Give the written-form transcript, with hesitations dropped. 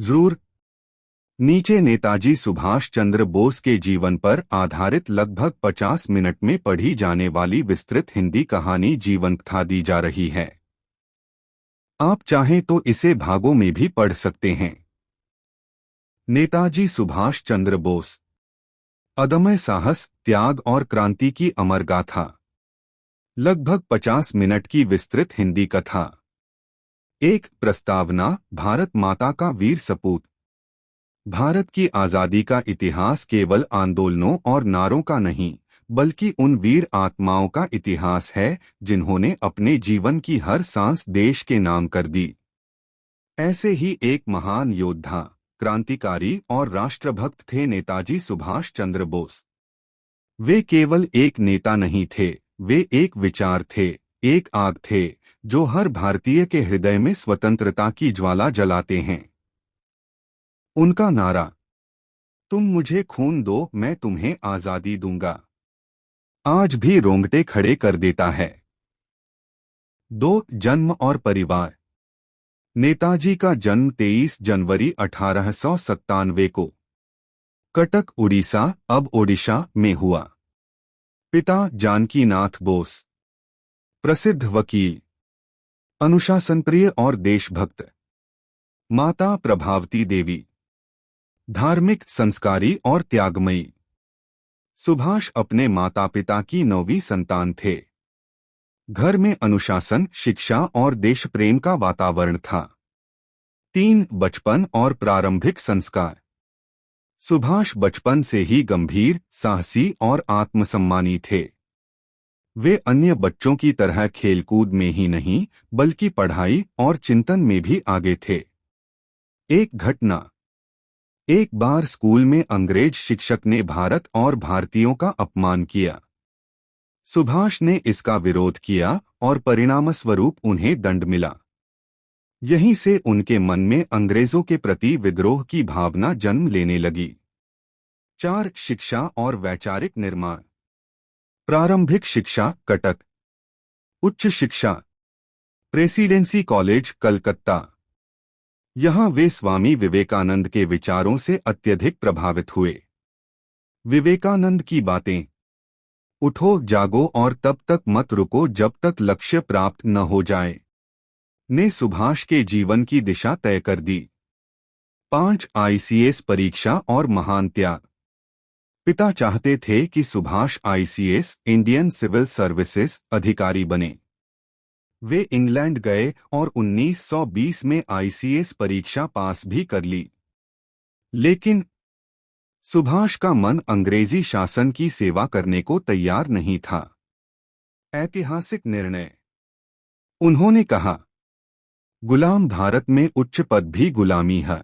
जरूर। नीचे नेताजी सुभाष चंद्र बोस के जीवन पर आधारित लगभग 50 मिनट में पढ़ी जाने वाली विस्तृत हिंदी कहानी जीवन कथा दी जा रही है। आप चाहें तो इसे भागों में भी पढ़ सकते हैं। नेताजी सुभाष चंद्र बोस, अदम्य साहस, त्याग और क्रांति की अमर गाथा। लगभग 50 मिनट की विस्तृत हिंदी कथा। एक प्रस्तावना। भारत माता का वीर सपूत। भारत की आज़ादी का इतिहास केवल आंदोलनों और नारों का नहीं, बल्कि उन वीर आत्माओं का इतिहास है जिन्होंने अपने जीवन की हर सांस देश के नाम कर दी। ऐसे ही एक महान योद्धा, क्रांतिकारी और राष्ट्रभक्त थे नेताजी सुभाष चंद्र बोस। वे केवल एक नेता नहीं थे, वे एक विचार थे, एक आग थे जो हर भारतीय के हृदय में स्वतंत्रता की ज्वाला जलाते हैं। उनका नारा, तुम मुझे खून दो मैं तुम्हें आजादी दूंगा, आज भी रोंगटे खड़े कर देता है। 2. जन्म और परिवार। नेताजी का जन्म 23 जनवरी 1897 को कटक, उड़ीसा, अब ओडिशा में हुआ। पिता जानकीनाथ बोस, प्रसिद्ध वकील, अनुशासनप्रिय और देशभक्त। माता प्रभावती देवी, धार्मिक, संस्कारी और त्यागमयी। सुभाष अपने माता पिता की 9वीं संतान थे। घर में अनुशासन, शिक्षा और देश प्रेम का वातावरण था। 3. बचपन और प्रारंभिक संस्कार। सुभाष बचपन से ही गंभीर, साहसी और आत्मसम्मानी थे। वे अन्य बच्चों की तरह खेलकूद में ही नहीं, बल्कि पढ़ाई और चिंतन में भी आगे थे। एक घटना। एक बार स्कूल में अंग्रेज शिक्षक ने भारत और भारतीयों का अपमान किया। सुभाष ने इसका विरोध किया और परिणामस्वरूप उन्हें दंड मिला। यहीं से उनके मन में अंग्रेजों के प्रति विद्रोह की भावना जन्म लेने लगी। 4. शिक्षा और वैचारिक निर्माण। प्रारंभिक शिक्षा कटक। उच्च शिक्षा प्रेसिडेंसी कॉलेज, कलकत्ता। यहाँ वे स्वामी विवेकानंद के विचारों से अत्यधिक प्रभावित हुए। विवेकानंद की बातें, उठो जागो और तब तक मत रुको जब तक लक्ष्य प्राप्त न हो जाए, ने सुभाष के जीवन की दिशा तय कर दी। 5. आईसीएस परीक्षा और महान त्याग। पिता चाहते थे कि Subhash ICS, Indian civil services, अधिकारी बने। वे इंग्लैंड गए और 1920 में आईसीएस परीक्षा पास भी कर ली। लेकिन सुभाष का मन अंग्रेजी शासन की सेवा करने को तैयार नहीं था। ऐतिहासिक निर्णय। उन्होंने कहा, गुलाम भारत में उच्च पद भी गुलामी है।